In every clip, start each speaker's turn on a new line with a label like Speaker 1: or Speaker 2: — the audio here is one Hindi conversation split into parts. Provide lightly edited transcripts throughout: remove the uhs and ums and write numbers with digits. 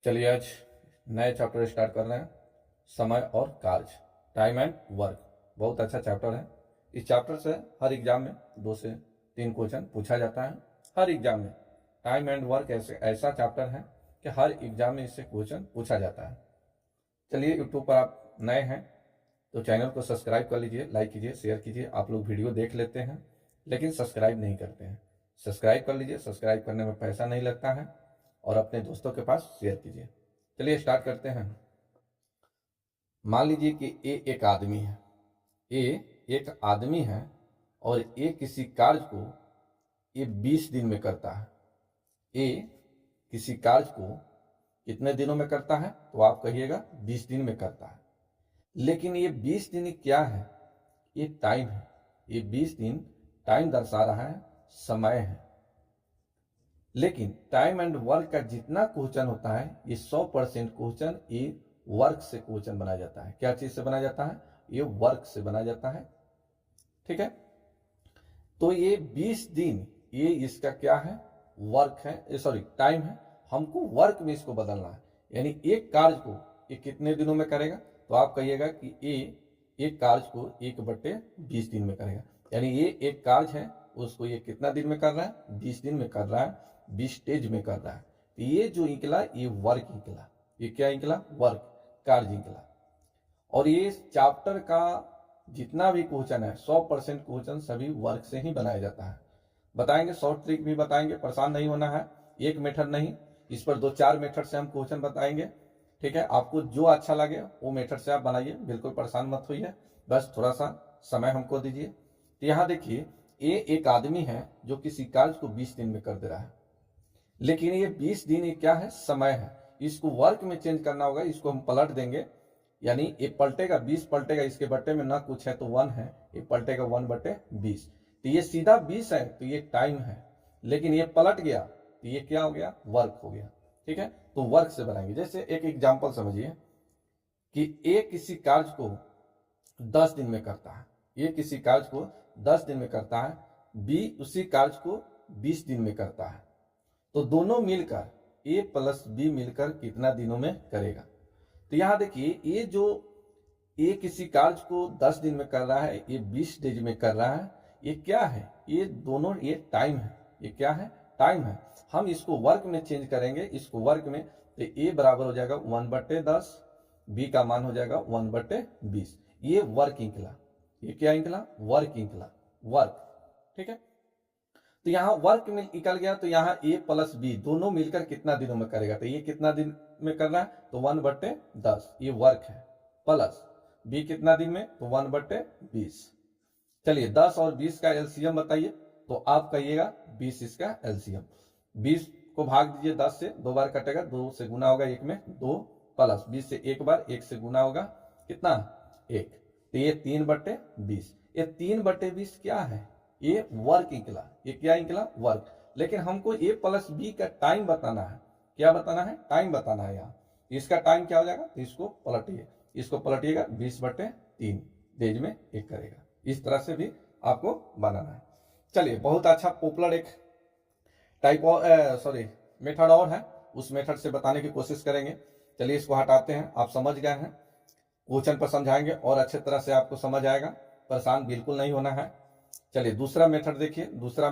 Speaker 1: चलिए आज नए चैप्टर स्टार्ट कर रहे हैं। समय और कार्य, टाइम एंड वर्क। बहुत अच्छा चैप्टर है। इस चैप्टर से हर एग्जाम में 2 से 3 क्वेश्चन पूछा जाता है। हर एग्जाम में टाइम एंड वर्क ऐसा चैप्टर है कि हर एग्जाम में इससे क्वेश्चन पूछा जाता है। चलिए यूट्यूब पर आप नए हैं तो चैनल को सब्सक्राइब कर लीजिए, लाइक कीजिए, शेयर कीजिए। आप लोग वीडियो देख लेते हैं लेकिन सब्सक्राइब नहीं करते हैं। सब्सक्राइब कर लीजिए, सब्सक्राइब करने में पैसा नहीं लगता है और अपने दोस्तों के पास शेयर कीजिए। चलिए स्टार्ट करते हैं। मान लीजिए कि ए एक आदमी है। ए एक आदमी है और ए किसी कार्य को ये 20 दिन में करता है। ए किसी कार्य को कितने दिनों में करता है? तो आप कहिएगा 20 दिन में करता है। लेकिन ये 20 दिन क्या है? ये टाइम है। ये 20 दिन टाइम दर्शा रहा है, समय है। लेकिन टाइम एंड वर्क का जितना क्वेश्चन होता है ये 100% क्वेश्चन ये वर्क से क्वेश्चन बनाया जाता है। क्या चीज से बनाया जाता है? ये वर्क से बनाया जाता है। ठीक है, तो ये 20 दिन ये इसका क्या है? वर्क है, सॉरी टाइम है। हमको वर्क में इसको बदलना है। यानी एक कार्य को ये कितने दिनों में करेगा? तो आप कहिएगा कि ये एक कार्य को 1/20 दिन में करेगा। यानी ये एक कार्य है, उसको ये कितना दिन में कर रहा है? 20 दिन में कर रहा है, 20 स्टेज में कर रहा है। तो ये जो निकला ये वर्क निकला। ये क्या निकला? वर्क, कार्य निकला। और ये चैप्टर का जितना भी क्वेश्चन है 100% क्वेश्चन सभी वर्क से ही बनाया जाता है। बताएंगे, शॉर्ट ट्रिक भी बताएंगे, परेशान नहीं होना है। एक मेथड नहीं, इस पर 2-4 मेथड से हम क्वेश्चन बताएंगे। ठीक है, आपको जो अच्छा लगे वो मेथड से आप बनाइए, बिल्कुल परेशान मत होइए, बस थोड़ा सा समय हमको दीजिए। तो यहाँ देखिए, ये एक आदमी है जो किसी कार्य को 20 दिन में कर दे रहा है। लेकिन ये 20 दिन ये क्या है? समय है। इसको वर्क में चेंज करना होगा। इसको हम पलट देंगे, यानी ये पलटेगा, 20 पलटेगा, इसके बट्टे में ना कुछ है तो 1 है, ये पलटेगा 1/20। तो ये सीधा 20 है तो ये टाइम है। लेकिन ये पलट गया तो ये क्या हो गया? वर्क हो गया। ठीक है, तो वर्क से बनाएंगे। जैसे एक एग्जाम्पल समझिए कि ए किसी कार्य को 10 दिन में करता है। ये किसी कार्य को 10 दिन में करता है, बी उसी कार्य को 20 दिन में करता है। तो दोनों मिलकर ए प्लस बी मिलकर कितना दिनों में करेगा? तो यहां देखिए, ये जो ए किसी कार्य को 10 दिन में कर रहा है, ये 20 डेज में कर रहा है, ये क्या है? ये दोनों ये टाइम है। ये क्या है? टाइम है। हम इसको वर्क में चेंज करेंगे, इसको वर्क में, तो ए बराबर हो जाएगा 1/10, बी का मान हो जाएगा 1/20। ये वर्क निकला। ये क्या निकला? वर्क निकला, वर्क। ठीक है, तो यहाँ वर्क में निकल गया। तो यहाँ ए प्लस बी दोनों मिलकर कितना दिनों में करेगा? तो ये कितना दिन में कर रहा है? तो 1/10 ये वर्क है, प्लस बी कितना दिन में? तो 1/20। चलिए 10 और 20 का एलसीएम बताइए। तो आप कहिएगा 20 इसका एलसीएम। 20 को भाग दीजिए 10 से, 2 बार कटेगा, 2 से गुना होगा 1 में 2, प्लस 20 से 1 बार, 1 से गुना होगा कितना? 1। तो ये 3/20। ये 3/20 क्या है? ये वर्क निकला। ये क्या निकला? वर्क। लेकिन हमको ए प्लस बी का टाइम बताना है। क्या बताना है? टाइम बताना है। यहाँ इसका टाइम क्या हो जाएगा? तो इसको पलटिए, इसको पलटिएगा, 20/3 डेज में एक करेगा। इस तरह से भी आपको बनाना है। चलिए, बहुत अच्छा पॉपुलर एक मेथड और है, उस मेथड से बताने की कोशिश करेंगे। चलिए इसको हटाते हैं। आप समझ गए हैं, क्वेश्चन पर समझाएंगे और अच्छे तरह से आपको समझ आएगा, परेशान बिल्कुल नहीं होना है। चलिए दूसरा मेथड देखिए, दूसरा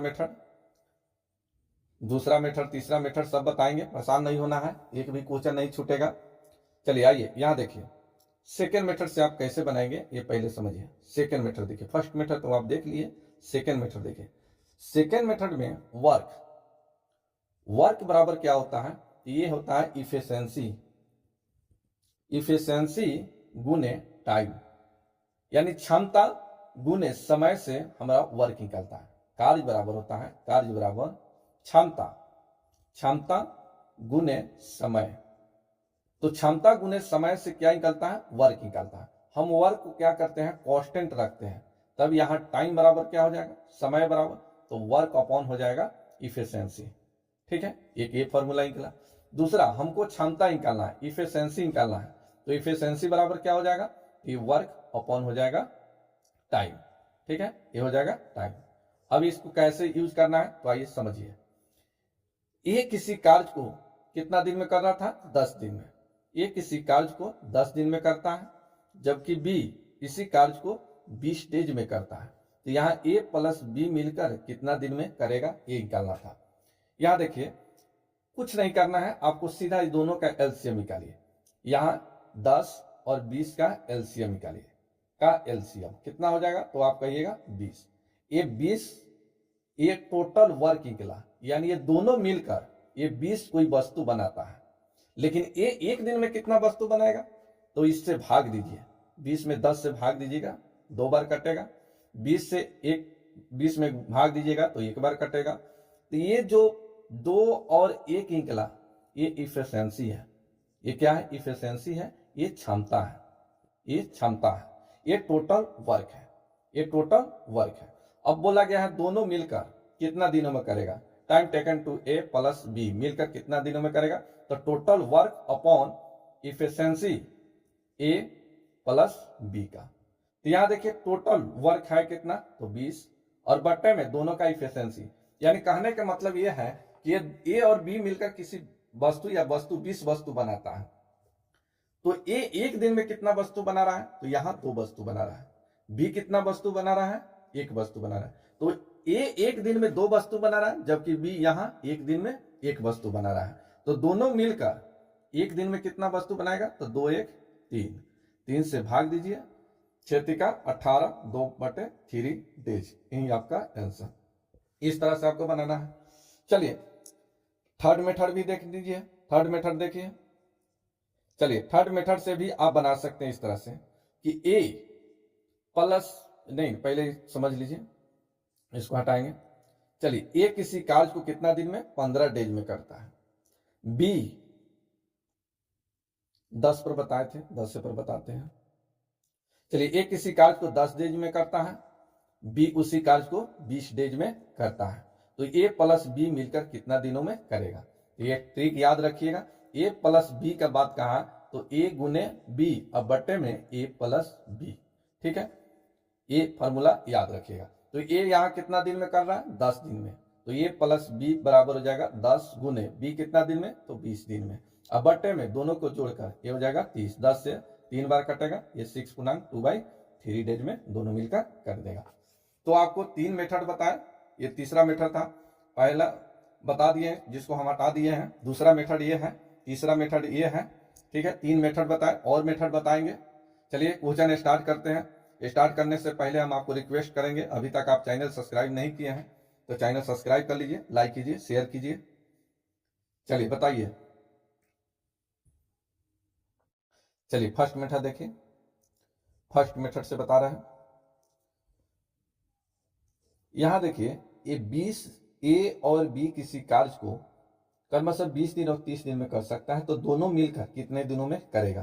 Speaker 1: मेथड, तीसरा मेथड सब बताएंगे, परेशान नहीं होना है, एक भी क्वेश्चन नहीं छूटेगा। चलिए आइए यहां देखिए, सेकेंड मेथड से आप कैसे बनाएंगे ये पहले समझिए। सेकेंड मेथड देखिए, फर्स्ट मेथड तो आप देख लिए, सेकेंड मेथड देखिए। सेकेंड मेथड में वर्क बराबर क्या होता है? ये होता है इफिशियंसी गुने टाइम, यानी क्षमता गुने समय से हमारा वर्क निकलता है। कार्य बराबर होता है, कार्य बराबर क्षमता गुने समय। तो क्षमता गुने समय से क्या निकलता है? वर्क निकलता है। हम वर्क को क्या करते हैं? कांस्टेंट रखते हैं। तब यहाँ टाइम बराबर क्या हो जाएगा? समय बराबर, तो वर्क अपॉन हो जाएगा इफिशियंसी। ठीक है, एक ये फॉर्मूला निकला। दूसरा, हमको क्षमता निकालना है, इफिशियंसी निकालना है। तो इफिशियंसी बराबर क्या हो जाएगा? ये वर्क अपॉन हो जाएगा टाइम। ठीक है, ये हो जाएगा टाइम। अब इसको कैसे यूज करना है तो आइए समझिए। ये किसी कार्य को कितना दिन में कर रहा था? 10 दिन में। ए किसी कार्य को 10 दिन में करता है, जबकि बी इसी कार्य को 20 डेज में करता है। तो यहाँ ए प्लस बी मिलकर कितना दिन में करेगा, ये निकालना था। यहाँ देखिए कुछ नहीं करना है, आपको सीधा इस दोनों का एलसीएम निकालिए। यहाँ 10 और 20 का एलसीएम निकालिए। का एलसीएम कितना हो जाएगा? तो आप कहिएगा 20। ये 20 ये टोटल वर्क निकला, यानी ये दोनों मिलकर ये 20 कोई वस्तु बनाता है। लेकिन ये एक दिन में कितना वस्तु बनाएगा? तो इससे भाग दीजिए, 20 में 10 से भाग दीजिएगा, 2 बार कटेगा। 20 से 20 में भाग दीजिएगा तो 1 बार कटेगा। तो ये जो 2 और 1 निकला, ये इफिशियंसी है। ये क्या है? इफिशियंसी है, ये क्षमता है, ये क्षमता है, ये टोटल वर्क है, ये टोटल वर्क है। अब बोला गया है दोनों मिलकर कितना दिनों में करेगा? Time taken to A plus B मिलकर कितना दिनों में करेगा? तो total work upon efficiency A plus B का। तो यहां देखिए टोटल वर्क है कितना? तो 20 और बट्टे में दोनों का इफिशियंसी। यानी कहने का मतलब यह है कि ए और बी मिलकर किसी वस्तु या वस्तु 20 वस्तु बनाता है। तो ए एक दिन में कितना वस्तु बना रहा है? तो यहां 2 वस्तु बना रहा है। बी कितना वस्तु बना रहा है? 1 वस्तु बना रहा है। तो ए एक दिन में 2 वस्तु बना रहा है, जबकि बी यहां एक दिन में 1 वस्तु बना रहा है। तो दोनों मिलकर एक दिन में कितना वस्तु बनाएगा? तो 2 1 3, 3 से भाग दीजिए, 6 का 18, 2/3 डेज। यही आपका आंसर। इस तरह से आपको बनाना है। चलिए थर्ड मेथड भी देख लीजिए। थर्ड मेथड देखिए। चलिए थर्ड मेथड से भी आप बना सकते हैं इस तरह से कि ए प्लस, नहीं पहले समझ लीजिए, इसको हटाएंगे। चलिए ए किसी कार्य को कितना दिन में? 15 डेज में करता है। बी 10 पर बताए थे, 10 से पर बताते हैं। चलिए ए किसी कार्य को 10 डेज में करता है, बी उसी कार्य को 20 डेज में करता है। तो ए प्लस बी मिलकर कितना दिनों में करेगा? तो ये ट्रिक याद रखिएगा। ए प्लस बी का बात कहा तो ए गुने बी, अब बट्टे में ए प्लस बी। ठीक है, ये फॉर्मूला याद रखिएगा। तो ए यहाँ कितना दिन में कर रहा है? 10 दिन में। तो ए प्लस बी बराबर हो जाएगा 10 गुने बी कितना दिन में? तो 20 दिन में। अब बट्टे में दोनों को जोड़कर ये हो जाएगा 30, 10 से 3 बार कटेगा, ये 6×2/3 डेज में दोनों मिलकर कर देगा। तो आपको 3 मेथड बताए, ये तीसरा मेथड था। पहला बता दिए जिसको हम हटा दिए हैं, दूसरा मेथड ये है, तीसरा मेथड ये है। ठीक है, 3 मेथड बताए, और मेथड बताएंगे। चलिए क्वेश्चन स्टार्ट करते हैं। स्टार्ट करने से पहले हम आपको रिक्वेस्ट करेंगे, अभी तक आप चैनल सब्सक्राइब नहीं किए हैं तो चैनल सब्सक्राइब कर लीजिए, लाइक कीजिए, शेयर कीजिए। चलिए बताइए। चलिए फर्स्ट मेथड देखिए। फर्स्ट मेथड से बता रहे हैं। यहां देखिए ये 20 ए और बी किसी कार्य को क्रमशः 20 दिन और 30 दिन में कर सकता है। तो दोनों मिलकर कितने दिनों में करेगा?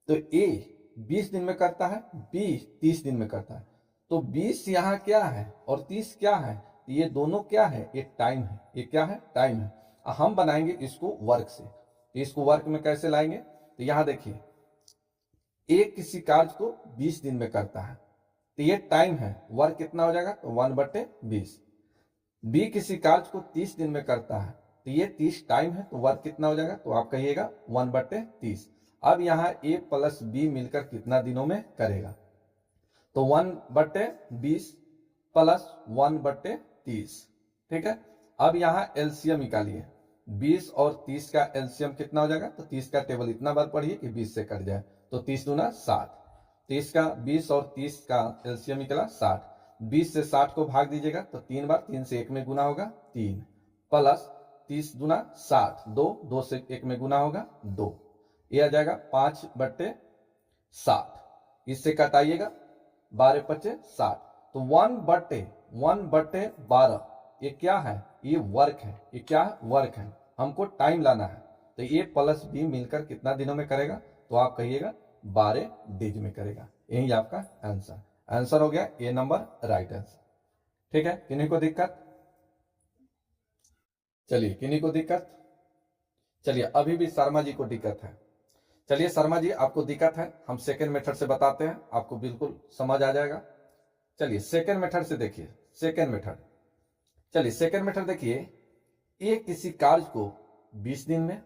Speaker 1: तो ए 20 दिन में करता है, बी 30 दिन में करता है। तो 20 यहाँ क्या है और 30 क्या है? ये दोनों क्या है? ये टाइम है। ये क्या है? टाइम है। हम बनाएंगे इसको वर्क से। तो इसको वर्क में कैसे लाएंगे? तो यहां देखिए ए किसी कार्य को 20 दिन में करता है, तो ये टाइम है। वर्क कितना हो जाएगा? तो 1/20। बी किसी कार्य को 30 दिन में करता है, तो ये 30 टाइम है, तो वर्क कितना हो जाएगा? तो आप कहिएगा 1/30। अब यहाँ ए प्लस बी मिलकर कितना दिनों में करेगा? तो 1/20 प्लस 1/30। ठीक है, अब यहाँ एलसीएम निकालिए। 20 और 30 का एलसीएम कितना हो जाएगा? तो 30 का टेबल इतना बार पढ़िए कि 20 से कट जाए। तो 30 दूना 60। 30 का 20 और 30 का एलसीएम निकला 60। 20 से 60 को भाग दीजिएगा तो 3 बार, 3 से 1 में गुना होगा 3, प्लस 30 दूना 60, 2, 2 से 1 में गुना होगा 2। ये आ जाएगा 5/60। इससे कटाइएगा 12×5=60। तो 1/12 ये क्या है? ये वर्क है। ये क्या है? वर्क है। हमको टाइम लाना है। तो ए प्लस बी मिलकर कितना दिनों में करेगा? तो आप कहिएगा 12 डेज में करेगा। यही आपका आंसर। आंसर हो गया ए नंबर, राइट आंसर। ठीक है, किन्हीं को दिक्कत? चलिए किन्हीं को दिक्कत? चलिए अभी भी शर्मा जी को दिक्कत है। चलिए शर्मा जी आपको दिक्कत है, हम सेकेंड मेथड से बताते हैं, आपको बिल्कुल समझ आ जाएगा। चलिए सेकेंड मेथड से देखिए। सेकेंड मेथड, चलिए सेकेंड मेथड देखिए। ए किसी कार्य को 20 दिन में,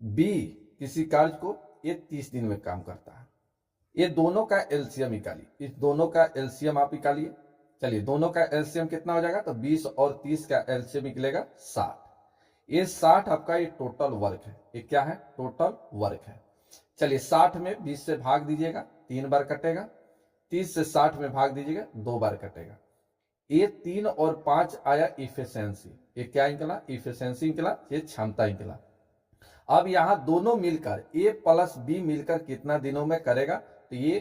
Speaker 1: बी किसी कार्य को ये 30 दिन में काम करता है। ये दोनों का एलसीएम निकालिए, इस दोनों का एलसीएम आप निकालिए। चलिए दोनों का एलसीएम कितना हो जाएगा, तो 20 और 30 का एलसीएम निकलेगा 60। ये 60 आपका ये टोटल वर्क है, ये क्या है, टोटल वर्क है। चलिए 60 में 20 से भाग दीजिएगा, 3 बार कटेगा। 30 से 60 में भाग दीजिएगा, 2 बार कटेगा। ये 3 और 5 आया इफिशियंसी, ये क्या निकला, इफिशियंसी निकला, ये क्षमता निकला। अब यहां दोनों मिलकर ए प्लस बी मिलकर कितना दिनों में करेगा, तो ये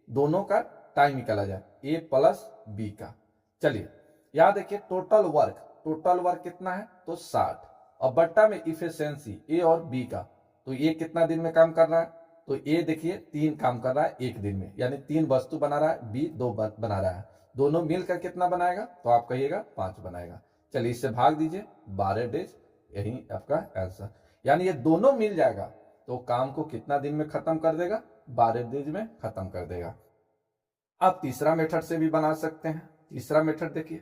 Speaker 1: दोनों का टाइम निकाला जाए, ए प्लस बी का। चलिए यहां देखिए टोटल वर्क कितना है, तो 60 और बट्टा में इफिशियंसी ए और बी का, तो ये कितना दिन में काम कर रहा है, तो ए देखिए 3 काम कर रहा है 1 दिन में, यानी 3 वस्तु बना रहा है, बी 2 बना रहा है। दोनों मिलकर कितना बनाएगा, तो आप कहिएगा 5 बनाएगा। चलिए इससे भाग दीजिए, 12 डेज, यही आपका आंसर। यानी ये दोनों मिल जाएगा तो काम को कितना दिन में खत्म कर देगा, 12 डेज में खत्म कर देगा। आप तीसरा मेथड से भी बना सकते हैं। तीसरा मेथड देखिए,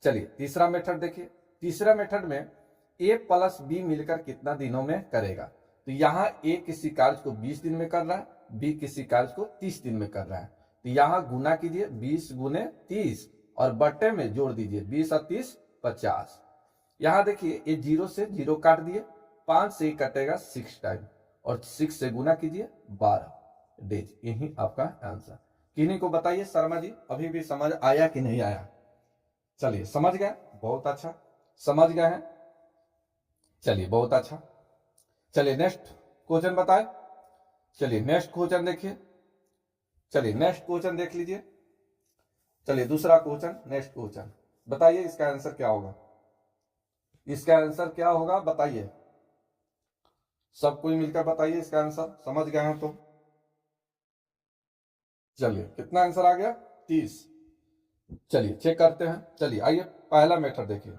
Speaker 1: चलिए तीसरा मेथड देखिए। तीसरा मेथड में ए प्लस बी मिलकर कितना दिनों में करेगा, तो यहां ए किसी कार्य को 20 दिन में कर रहा है, बी किसी कार्य को 30 दिन में कर रहा है, तो यहां गुना कीजिए 20 गुने 30 और बट्टे में जोड़ दीजिए 20 और 30 50। यहां देखिए ये 0 से 0 काट दिए, 5 से ही कटेगा 6 टाइम और 6 से गुना कीजिए 12 डेज, यही आपका आंसर। किन्हीं को बताइए शर्मा जी, अभी भी समझ आया कि नहीं आया? चलिए समझ गए, बहुत अच्छा, समझ गए हैं, चलिए बहुत अच्छा। चलिए नेक्स्ट क्वेश्चन बताए। चलिए नेक्स्ट क्वेश्चन देखिए, चलिए नेक्स्ट क्वेश्चन देख लीजिए। चलिए दूसरा क्वेश्चन, नेक्स्ट क्वेश्चन बताइए इसका आंसर क्या होगा, इसका आंसर क्या होगा बताइए, सब कोई मिलकर बताइए इसका आंसर, समझ गए हैं तो। चलिए कितना आंसर आ गया, 30। चलिए चेक करते हैं। चलिए आइए पहला मेथड देखिए,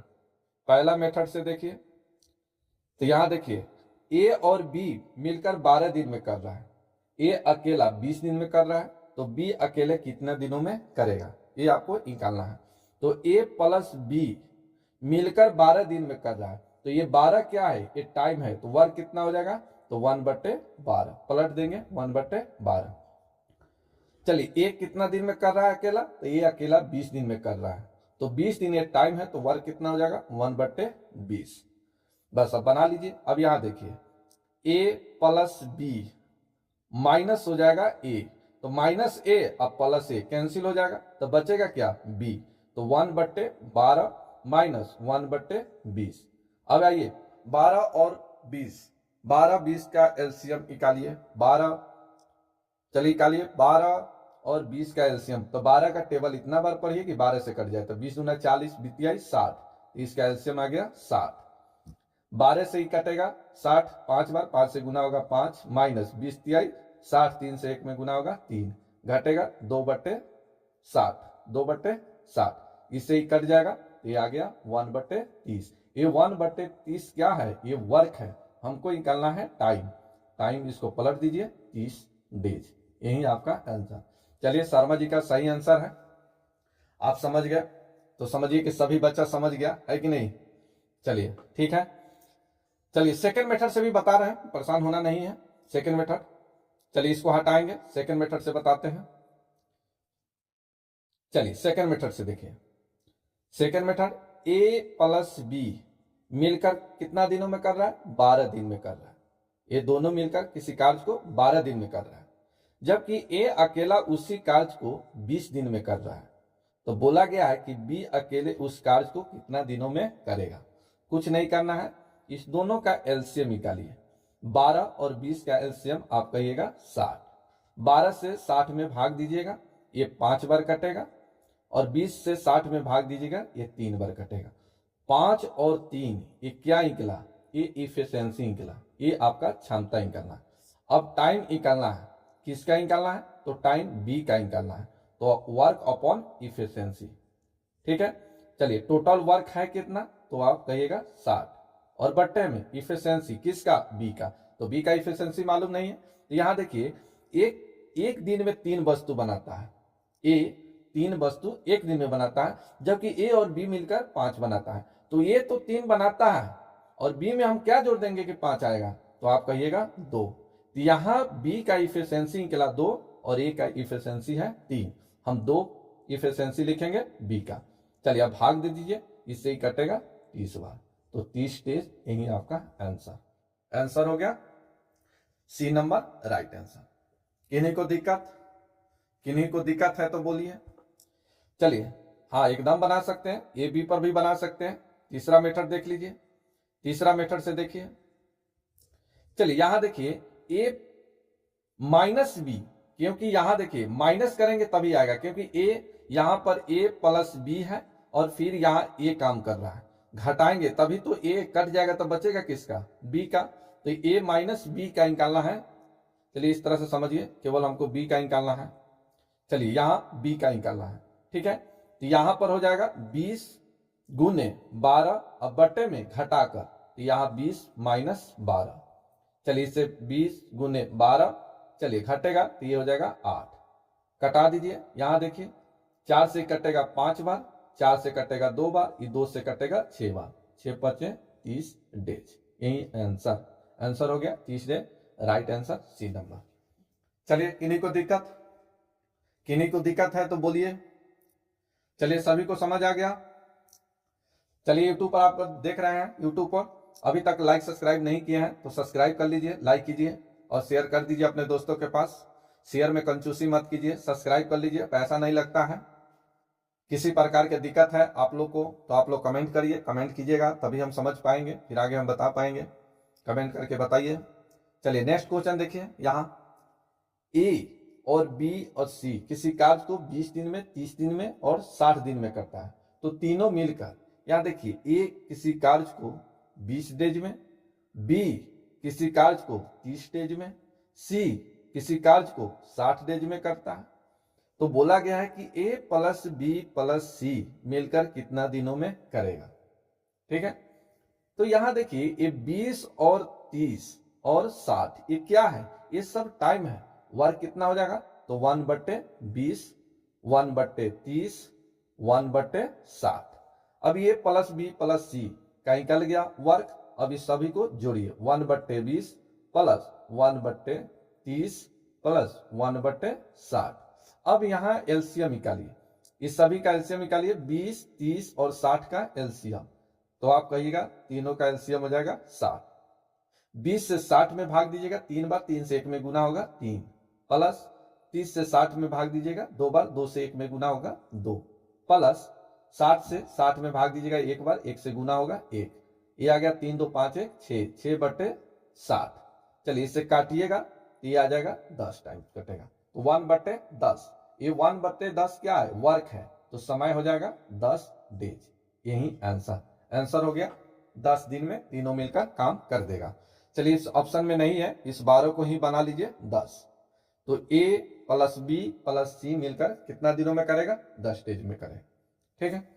Speaker 1: पहला मेथड से देखिए, तो यहां देखिए ए और बी मिलकर 12 दिन में कर रहा है, ए अकेला 20 दिन में कर रहा है, तो बी अकेले कितने दिनों में करेगा, ये आपको निकालना है। तो ए प्लस बी मिलकर 12 दिन में कर रहा है, तो ये 12 क्या है, ये टाइम है, तो वर्क कितना हो जाएगा, तो 1/12 पलट देंगे 1/12। चलिए ए कितना दिन में कर रहा है अकेला, तो ये अकेला 20 दिन में कर रहा है, तो 20 दिन ये टाइम है, तो वर्क कितना हो जाएगा 1/20। बस अब बना लीजिए। अब यहां देखिए ए प्लस बी माइनस हो जाएगा ए, तो माइनस ए अब प्लस ए कैंसिल हो जाएगा, तो बचेगा क्या बी, तो 1/12 माइनस 1/20। अब आइए 12 और 20, 12-20 का एलसीएम निकालिए, 12, चलिए निकालिए 12 और 20 का एलसीएम, तो 12 का टेबल इतना बार पढ़िए कि 12 से कट जाए, तो 20 गुना 40 बीतिया 60, इसका एलसीएम आ गया 60। 12 से ही कटेगा 60 5 बार, 5 से गुना होगा 5 माइनस 20 तिहाई 60, 3 से 1 में गुना होगा 3, घटेगा 2/60, 2/60, इससे ही कट जाएगा, तो ये आ गया 1/30। ये 1/30 क्या है, ये वर्क है, हमको निकालना है टाइम, टाइम इसको पलट दीजिए 30 डेज, यही आपका आंसर। चलिए शर्मा जी का सही आंसर है, आप समझ गए, तो समझिए कि सभी बच्चा समझ गया है कि नहीं। चलिए ठीक है। चलिए सेकंड मेथड से भी बता रहे हैं, परेशान होना नहीं है। सेकंड मेथड, चलिए इसको हटाएंगे, सेकंड मेथड से बताते हैं। चलिए सेकंड मेथड से देखिए, सेकंड मेथड ए प्लस बी मिलकर कितना दिनों में कर रहा है, 12 दिन में कर रहा है, ये दोनों मिलकर किसी कार्य को 12 दिन में कर रहा है, जबकि ए अकेला उसी कार्य को 20 दिन में कर रहा है। तो बोला गया है कि बी अकेले उस कार्य को कितना दिनों में करेगा। कुछ नहीं करना है, इस दोनों का एलसीएम निकालिए, 12 और 20 का एलसीएम आप कहिएगा 60। 12 से 60 में भाग दीजिएगा, ये 5 बार कटेगा, और 20 से 60 में भाग दीजिएगा, ये 3 बार कटेगा। 5 और 3 ये क्या निकला, ये इफिशियंसी निकला, ये आपका क्षमता निकलना। अब टाइम निकालना है, किसका निकालना है, तो टाइम बी का निकालना है, तो वर्क अपॉन इफिशियंसी, ठीक है। चलिए टोटल वर्क है कितना, तो आप कहिएगा 60, और बट्टे में इफिशियंसी किसका, बी का, तो बी का इफिशियंसी मालूम नहीं है, तो यहां देखिए एक दिन में 3 वस्तु बनाता है, ए 3 वस्तु एक दिन में बनाता है, जबकि ए और बी मिलकर 5 बनाता है, तो ये तो 3 बनाता है और बी में हम क्या जोड़ देंगे कि 5 आएगा, तो आप कहिएगा 2। तो यहाँ बी का इफिशियंसी निकला 2 और ए का इफिशियंसी है 3। हम 2 इफिशियंसी लिखेंगे बी का। चलिए अब भाग दे दीजिए, इससे ही कटेगा 30 बार, तो 30 डेज यही आपका आंसर हो गया। C number right answer. किन्हीं को दिक्कत है तो बोलिए। चलिए हाँ एकदम बना सकते हैं, ए बी पर भी बना सकते हैं। तीसरा मेथड देख लीजिए, तीसरा मेथड से देखिए। चलिए यहां देखिए ए माइनस बी, क्योंकि यहां देखिए माइनस करेंगे तभी आएगा, क्योंकि ए यहां पर ए प्लस बी है और फिर यहां ए काम कर रहा है, घटाएंगे तभी तो ए कट जाएगा, तो बचेगा किसका, बी का। तो ए माइनस बी का निकालना है। चलिए इस तरह से समझिए, केवल हमको बी का निकालना है। चलिए यहां बी का निकालना है, ठीक है। तो यहां पर हो जाएगा 20 गुने 12, अब बटे में घटाकर, तो यहां 20 माइनस 12। चलिए इससे 20 गुने 12, चलिए घटेगा तो ये हो जाएगा 8। कटा दीजिए, यहां देखिए 4 से कटेगा 5 बार, 4 से कटेगा 2 बार, ये 2 से कटेगा 6 बार, 6 5 30 डेज। यही आंसर हो गया 30 days, right answer C number. चलिए किन्हीं को दिक्कत है तो बोलिए। चलिए सभी को समझ आ गया। चलिए यूट्यूब पर आप देख रहे हैं, यूट्यूब पर अभी तक लाइक सब्सक्राइब नहीं किए हैं तो सब्सक्राइब कर लीजिए, लाइक कीजिए और शेयर कर दीजिए अपने दोस्तों के पास। शेयर में कंजूसी मत कीजिए, सब्सक्राइब कर लीजिए, पैसा नहीं लगता है। किसी प्रकार की दिक्कत है आप लोग को तो आप लोग कमेंट करिए, कमेंट कीजिएगा तभी हम समझ पाएंगे, फिर आगे हम बता पाएंगे। कमेंट करके बताइए। चलिए नेक्स्ट क्वेश्चन देखिए। यहाँ ए और बी और सी किसी कार्य को 20 दिन में, 30 दिन में और 60 दिन में करता है, तो तीनों मिलकर, यहाँ देखिए ए किसी कार्य को 20 डेज में, बी किसी कार्य को 30 डेज में, सी किसी कार्य को 60 डेज में करता है। तो बोला गया है कि ए प्लस बी प्लस सी मिलकर कितना दिनों में करेगा, ठीक है। तो यहां देखिए ये 20 और 30 और 60 ये क्या है, ये सब टाइम है। वर्क कितना हो जाएगा, तो 1/20, 1/30, 1/60। अब ये प्लस बी प्लस सी का निकल गया वर्क। अब इस सभी को जोड़िए, 1/20 प्लस 1/30 प्लस 1/60। अब यहां एलसीएम निकालिए, इस सभी का एलसीएम निकालिए, 20, 30 और 60 का एलसीएम। तो आप कहिएगा तीनों का एलसीएम हो जाएगा 60। 20 से 60 में भाग दीजिएगा 3 बार, 3 से 1 में गुना होगा 3, प्लस 30 से 60 में भाग दीजिएगा 2 बार, 2 से 1 में गुना होगा 2, प्लस 60 से 60 में भाग दीजिएगा 1 बार, 1 से गुना होगा 1। ये आ गया 3 2 5 1 6, 6/60। चलिए इसे काटिएगा तो ये आ जाएगा 10 टाइम कटेगा, तो 1/10। ये 1/10 क्या है, वर्क है, तो समय हो जाएगा 10 डेज। यही आंसर हो गया। 10 दिन में तीनों मिलकर काम कर देगा। चलिए इस ऑप्शन में नहीं है, इस 12 को ही बना लीजिए 10। तो ए प्लस बी प्लस सी मिलकर कितना दिनों में करेगा, 10 डेज में करेगा, ठीक है।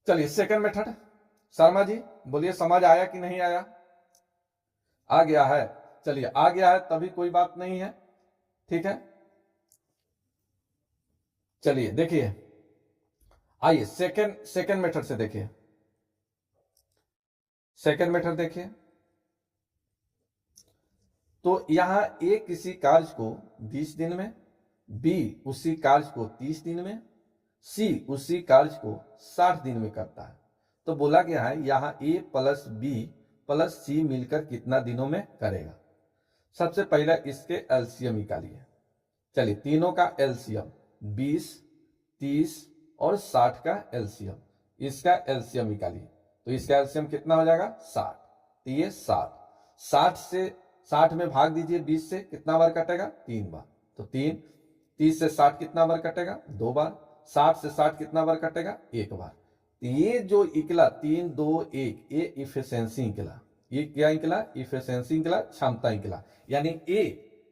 Speaker 1: चलिए सेकंड मेथड, शर्मा जी बोलिए समझ आया कि नहीं आया, आ गया है। चलिए आ गया है तभी कोई बात नहीं है, ठीक है। चलिए देखिए, आइए सेकंड मेथड से देखिए। सेकंड मेथड देखिए, तो यहां ए किसी कार्य को 20 दिन में, बी उसी कार्य को 30 दिन में, सी उसी कार्य को 60 दिन में करता है। तो बोला गया है यहां ए प्लस बी प्लस सी मिलकर कितना दिनों में करेगा। सबसे पहले इसके एलसीएम निकालिए। चलिए तीनों का एलसीएम 20, 30 और 60 का एलसीएम, इसका एलसीएम निकालिए। तो इसका एलसीएम कितना हो जाएगा 60। तो ये 60 से 60 में भाग दीजिए 20 से, कितना बार कटेगा 3 बार, तो 3। 30 से 60 कितना बार कटेगा 2 बार, 60 से 60 कितना बार कटेगा 1 बार। तो ये जो निकला 3 2 1, ये इफिशियंसी निकला। ये क्या निकला, इफिशियंसी निकला, क्षमता निकला। यानी ए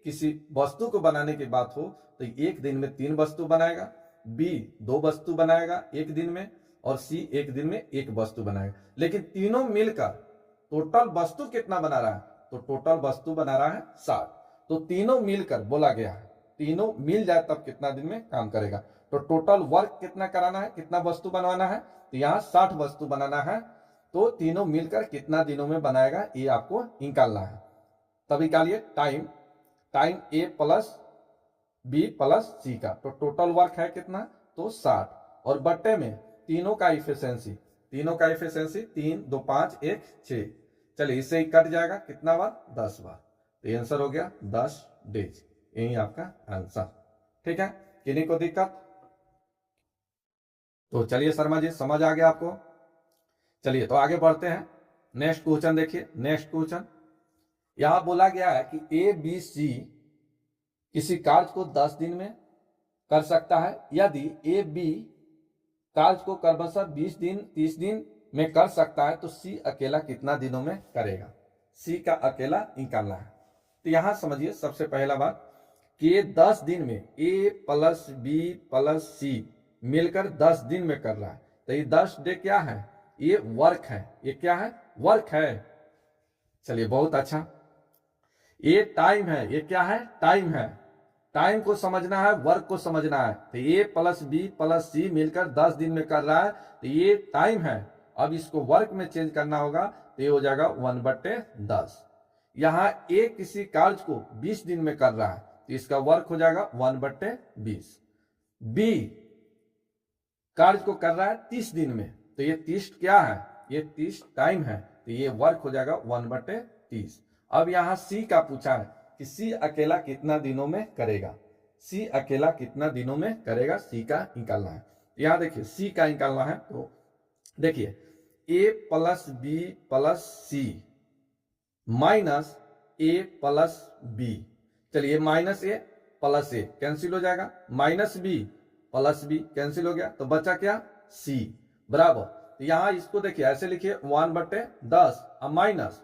Speaker 1: किसी वस्तु को बनाने की बात हो तो 1 दिन में 3 वस्तु बनाएगा, बी 2 वस्तु बनाएगा 1 दिन में, और सी 1 दिन में 1 वस्तु बनाएगा। लेकिन तीनों मिलकर टोटल वस्तु कितना बना रहा है, तो टोटल वस्तु बना रहा है 60। तो तीनों मिलकर बोला गया है, तीनों मिल जाए तब कितना दिन में काम करेगा। तो टोटल वर्क कितना कराना है, कितना वस्तु बनवाना है, तो यहाँ 60 वस्तु बनाना है। तो तीनों मिलकर कितना दिनों में बनाएगा ये आपको निकालना है। तब निकालिए टाइम ए प्लस बी प्लस सी का, तो टोटल वर्क है कितना, तो 60, और बट्टे में तीनों का इफिशियंसी 3 2 5 1 6। चलिए इससे ही कट जाएगा कितना बार, 10 बार, तो आंसर हो गया 10 डेज। यही आपका आंसर। ठीक है, किन्हीं को दिक्कत? तो चलिए शर्मा जी समझ आ गया आपको। चलिए तो आगे बढ़ते हैं। नेक्स्ट क्वेश्चन देखिए। नेक्स्ट क्वेश्चन यहां बोला गया है कि ए बी सी किसी कार्य को 10 दिन में कर सकता है। यदि ए बी कार्य को क्रमशः 20 दिन 30 दिन में कर सकता है तो सी अकेला कितना दिनों में करेगा। सी का अकेला निकालना है। तो यहां समझिए सबसे पहला बात कि 10 दिन में ए प्लस बी प्लस सी मिलकर 10 दिन में कर रहा है। तो ये 10 डे क्या है, ये वर्क है। ये क्या है, वर्क है। चलिए बहुत अच्छा। ये टाइम है, ये क्या है, टाइम है। टाइम को समझना है, वर्क को समझना है। तो ए प्लस बी प्लस सी मिलकर 10 दिन में कर रहा है, तो ये टाइम है। अब इसको वर्क में चेंज करना होगा, तो ये हो जाएगा 1/10। यहां ए किसी कार्य को 20 दिन में कर रहा है, तो इसका वर्क हो जाएगा 1/20। बी कार्य को कर रहा है 30 दिन में, तो ये 30 क्या है, ये 30 टाइम है, तो ये वर्क हो जाएगा 1/30। अब यहां सी का पूछा है कि सी अकेला कितना दिनों में करेगा। सी अकेला कितना दिनों में करेगा, सी का निकालना है। यहां देखिए सी का निकालना है, तो देखिए A plus B plus C minus A plus B. चलिए minus A plus A cancel हो जाएगा, minus B plus B cancel हो गया, तो बचा क्या, सी बराबर। तो यहां इसको देखिए ऐसे लिखिए 1/10 अब माइनस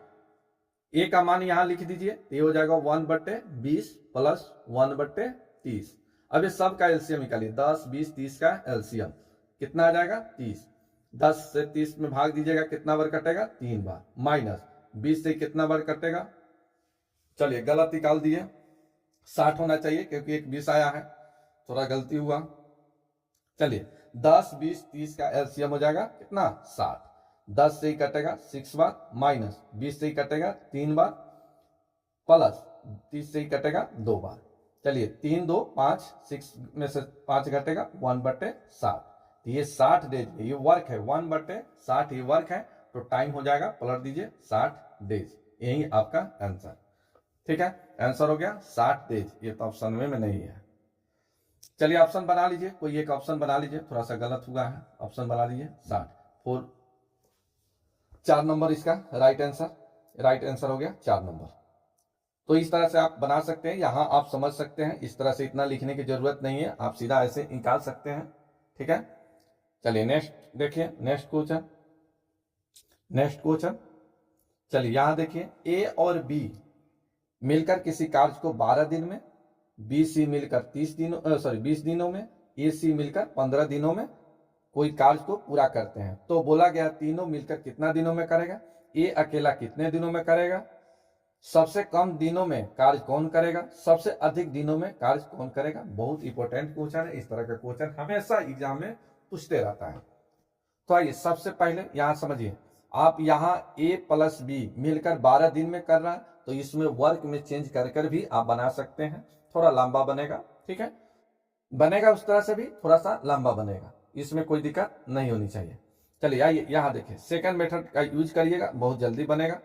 Speaker 1: ए का मान यहां लिख दीजिए, तो ये हो जाएगा 1/20 प्लस 1/30। अब ये सब का एलसीएम निकालिए, 10 20 30 का एलसीएम कितना आ जाएगा, 30। 10 से 30 में भाग दीजिएगा, कितना बार कटेगा, 3 बार। माइनस 20 से कितना बार कटेगा, चलिए गलत निकाल दिए, 60 होना चाहिए क्योंकि एक 20 आया है, थोड़ा गलती हुआ। चलिए 10 20 30 का एलसीएम हो जाएगा कितना, 60। 10 से ही कटेगा 6 बार, माइनस 20 से ही कटेगा 3 बार, प्लस 30 से ही कटेगा 2 बार। चलिए 3 2 5 6 में से 5 घटेगा 1/60। तो ये 60 डेज ये वर्क है, 1/60 ये वर्क है, तो टाइम हो जाएगा, पलट दीजिए 60 डेज। यही आपका आंसर। ठीक है, आंसर हो गया 60 डेज। ये तो ऑप्शन में नहीं है। चलिए ऑप्शन बना लीजिए, कोई एक ऑप्शन बना लीजिए, थोड़ा सा गलत हुआ है, ऑप्शन बना लीजिए 60 4 नंबर इसका राइट आंसर हो गया 4 नंबर। तो इस तरह से आप बना सकते हैं, यहां आप समझ सकते हैं, इस तरह से इतना लिखने की जरूरत नहीं है, आप सीधा ऐसे निकाल सकते हैं। ठीक है, चलिए नेक्स्ट देखिए। नेक्स्ट क्वेश्चन चलिए यहां देखिए, ए और बी मिलकर किसी कार्य को 12 दिन में, बी सी मिलकर 20 दिनों में, ए सी मिलकर 15 दिनों में कोई कार्य को पूरा करते हैं। तो बोला गया तीनों मिलकर कितना दिनों में करेगा, ए अकेला कितने दिनों में करेगा, सबसे कम दिनों में कार्य कौन करेगा, सबसे अधिक दिनों में कार्य कौन करेगा। बहुत इंपॉर्टेंट क्वेश्चन है, इस तरह का क्वेश्चन हमेशा एग्जाम में पूछते रहता है। तो आइए सबसे पहले यहां समझिए, आप यहां ए प्लस बी मिलकर 12 दिन में कर रहा है, तो इसमें वर्क में चेंज कर भी आप बना सकते हैं, थोड़ा लंबा बनेगा। ठीक है, बनेगा उस तरह से भी थोड़ा सा लंबा बनेगा, इसमें कोई दिक्कत नहीं होनी चाहिए। चलिए आइए यहां देखिए, सेकंड मेथड का यूज करिएगा, बहुत जल्दी बनेगा,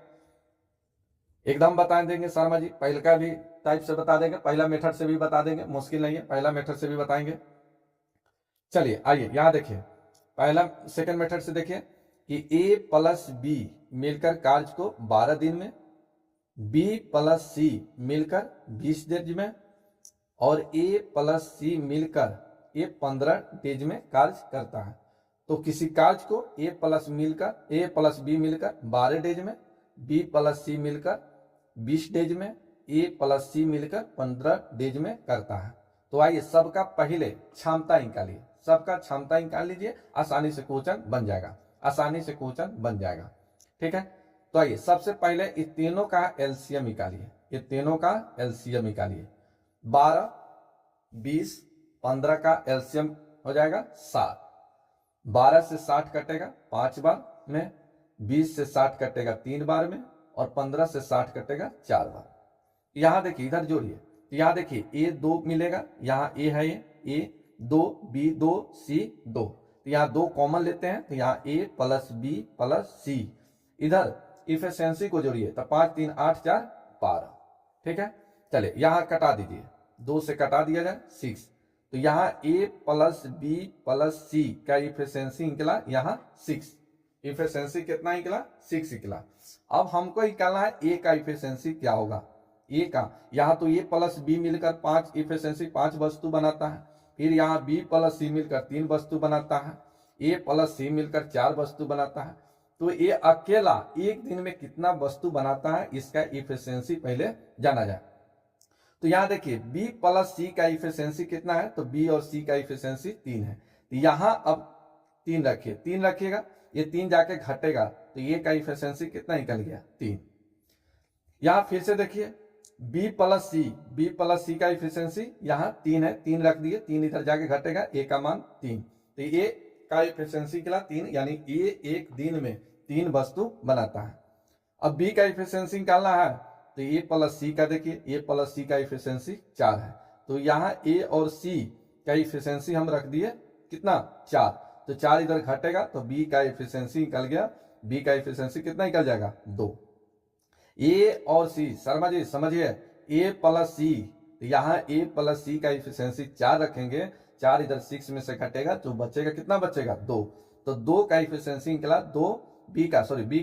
Speaker 1: एकदम बता देंगे शर्मा जी। पहले का भी टाइप से बता देंगे, पहला मेथड से भी बता देंगे, मुश्किल नहीं है, पहला मेथड से भी बताएंगे। चलिए आइए यहां देखिए, पहला सेकंड मेथड से देखिए कि ए प्लस बी मिलकर कार्य को 12 दिन में, बी प्लस सी मिलकर 20 दिन में, और ए प्लस सी मिलकर ये 15 डेज में कार्य करता है। तो किसी कार्य को ए प्लस बी मिलकर 12 डेज में, बी प्लस सी मिलकर 20 डेज में, ए प्लस सी मिलकर 15 डेज में करता है। तो आइए सबका पहले क्षमता निकालिए, सबका क्षमता निकाल लीजिए, आसानी से क्वेश्चन बन जाएगा। ठीक है, तो आइए सबसे पहले इस तीनों का एलसीएम निकालिए, 12 20 15 का एलसीएम हो जाएगा 60। 12 से 60 कटेगा 5 बार में, 20 से 60 कटेगा 3 बार में और 15 से 60 कटेगा 4 बार। यहाँ देखिए इधर जोड़िए, तो यहाँ देखिए ए 2 मिलेगा, यहाँ ए है, ए 2, बी 2, सी 2, तो यहाँ 2 कॉमन लेते हैं, तो यहाँ ए प्लस बी प्लस सी। इधर इफिशियंसी को जोड़िए, तो 5 3 8 4 12। ठीक है, चलिए यहाँ कटा दीजिए, 2 से कटा दिया जाए 6, तो यहाँ ए प्लस बी प्लस सी का इफिशियंसी निकला यहाँ 6। इफिशियंसी कितना निकला? 6 निकला। अब हमको निकालना है ए का इफिशियंसी क्या होगा। ए का यहाँ तो ए प्लस बी मिलकर 5 इफिशियंसी 5 वस्तु बनाता है, फिर यहाँ बी प्लस सी मिलकर 3 वस्तु बनाता है, ए प्लस सी मिलकर 4 वस्तु बनाता है। तो ये अकेला एक दिन में कितना वस्तु बनाता है, इसका इफिशियंसी पहले जाना जाए। तो यहाँ देखिए बी प्लस सी का इफिशियंसी कितना है, तो बी और सी का इफिशियंसी 3 है, तो यहाँ अब 3 रखिए, 3 रखिएगा, ये 3 जाके घटेगा, तो ये का इफिशियंसी कितना निकल गया 3। यहाँ फिर से देखिए बी प्लस सी का इफिशियंसी यहाँ 3 है, 3 रख दिए, 3 इधर जाके घटेगा, ए का मान 3, तो ये का इफिशियंसी निकला 3, यानी ये एक दिन में 3 वस्तु बनाता है। अब बी का इफिशियंसी निकालना है, तो ए प्लस सी का देखिए, ए प्लस सी का इफिशियंसी 4 है, तो यहाँ ए और सी का इफिशियंसी हम रख दिए कितना 4, तो 4 इधर घटेगा, तो बी का इफिशियंसी निकल गया, बी का इफिशियंसी कितना निकल जाएगा 2। ए और सी, शर्मा जी समझिए, ए प्लस सी, तो यहाँ ए प्लस सी का इफिशियंसी 4 रखेंगे, 4 इधर 6 में से घटेगा, तो बचेगा कितना, बचेगा 2, तो 2 का इफिशियंसी निकला 2, बी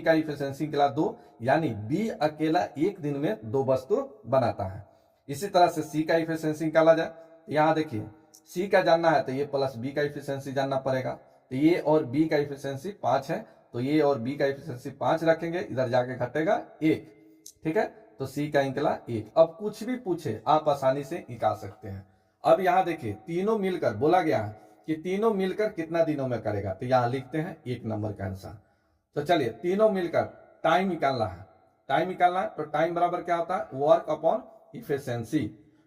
Speaker 1: का इफिशियंसी निकला 2, यानी बी अकेला एक दिन में 2 वस्तु बनाता है। इसी तरह से सी का इफिशियंसी निकाला जाए, यहाँ देखिए सी का जानना है, तो ये प्लस बी का इफिशियंसी जानना पड़ेगा, तो ये और बी का इफिशियंसी 5 है, तो ये और बी का इफिशियंसी 5 रखेंगे, इधर जाके घटेगा 1। ठीक है, तो सी का निकला 1। अब कुछ भी पूछे आप आसानी से निकाल सकते हैं। अब यहाँ देखिए तीनों मिलकर बोला गया है कि तीनों मिलकर कितना दिनों में करेगा, तो यहाँ लिखते हैं 1 नंबर का आंसर। तो चलिए तीनों मिलकर टाइम निकालना है, तो टाइम बराबर क्या होता है, वर्क अपॉन इफिशियंसी।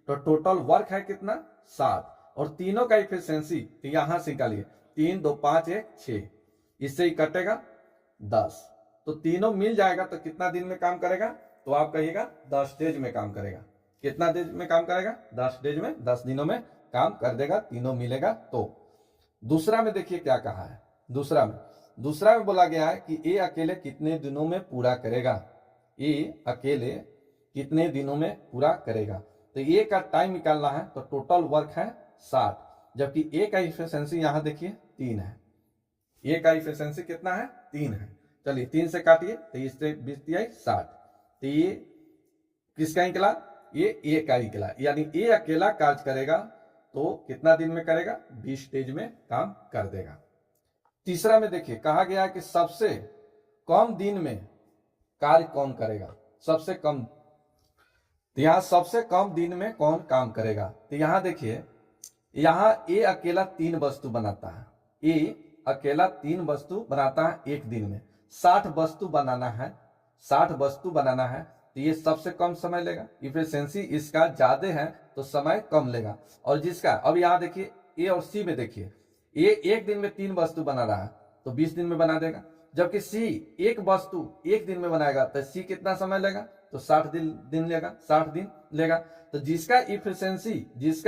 Speaker 1: तो टोटल वर्क है कितना 7, और तीनों का इफिशियंसी तो यहां से निकालिए, 3 2 5 1 6, इससे ही कटेगा 10, तो तीनों मिल जाएगा, तो कितना दिन में काम करेगा, तो आप कहिएगा 10 डेज में काम करेगा। कितना डेज में काम करेगा, 10 डेज में, 10 दिनों में काम कर देगा, तीनों मिलेगा। तो दूसरा में देखिए क्या कहा है, दूसरा में बोला गया है कि ए अकेले कितने दिनों में पूरा करेगा, ए अकेले कितने दिनों में पूरा करेगा। तो ए का टाइम निकालना है, तो टोटल वर्क है 60, जबकि ए का इफिशियंसी यहाँ देखिए 3 है, ए का इफिशियंसी कितना है 3 है। चलिए 3 से काटिए, 23 से 20 दिया 60, तो ये किसका निकला, ये ए का निकला, यानी ए अकेला कार्य करेगा तो कितना दिन में करेगा, 20 डेज में काम कर देगा। तीसरा में देखिए कहा गया है कि सबसे कम दिन में कार्य कौन करेगा, सबसे कम, तो यहाँ सबसे कम दिन में कौन काम करेगा। तो यहाँ देखिए, यहाँ ए अकेला 3 वस्तु बनाता है, ए अकेला 3 वस्तु बनाता है एक दिन में, 60 वस्तु बनाना है, 60 वस्तु बनाना है, तो ये सबसे कम समय लेगा, इफिशियंसी इसका ज्यादा है तो समय कम लेगा। और जिसका अब यहाँ देखिए ए और सी में देखिए, ए एक दिन में 3 वस्तु बना रहा है तो 20 दिन में बना देगा, जबकि सी एक वस्तु एक दिन में बनाएगा, तो सी कितना समय लेगा, तो 60 दिन लेगा, 60 दिन लेगा। तो जिसका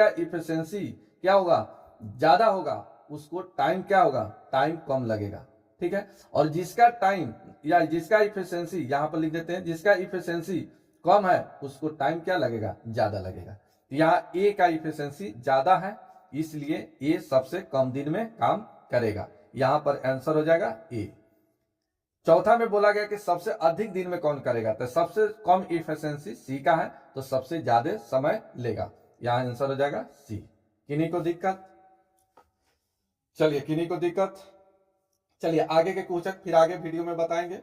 Speaker 1: इफिशियंसी क्या होगा, ज्यादा होगा, उसको टाइम क्या होगा, टाइम कम लगेगा। ठीक है, और जिसका टाइम या जिसका इफिशियंसी यहाँ पर लिख देते हैं, जिसका इफिशियंसी कम है उसको टाइम क्या लगेगा, ज्यादा लगेगा। यहाँ ए का इफिशियंसी ज्यादा है, इसलिए ए सबसे कम दिन में काम करेगा, यहां पर आंसर हो जाएगा ए। चौथा में बोला गया कि सबसे अधिक दिन में कौन करेगा, तो सबसे कम इफिशियंसी सी का है, तो सबसे ज्यादा समय लेगा, यहां आंसर हो जाएगा सी। किन्हीं को दिक्कत, चलिए किन्हीं को दिक्कत, चलिए आगे के क्वेश्चन फिर आगे वीडियो में बताएंगे।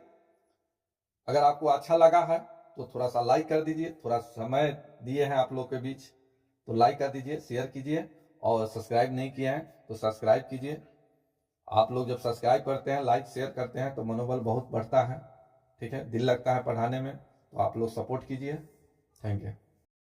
Speaker 1: अगर आपको अच्छा लगा है तो थोड़ा सा लाइक कर दीजिए, थोड़ा समय दिए हैं आप लोग के बीच, तो लाइक कर दीजिए, शेयर कीजिए, और सब्सक्राइब नहीं किए हैं तो सब्सक्राइब कीजिए। आप लोग जब सब्सक्राइब करते हैं, लाइक शेयर करते हैं, तो मनोबल बहुत बढ़ता है। ठीक है, दिल लगता है पढ़ाने में, तो आप लोग सपोर्ट कीजिए। Thank you.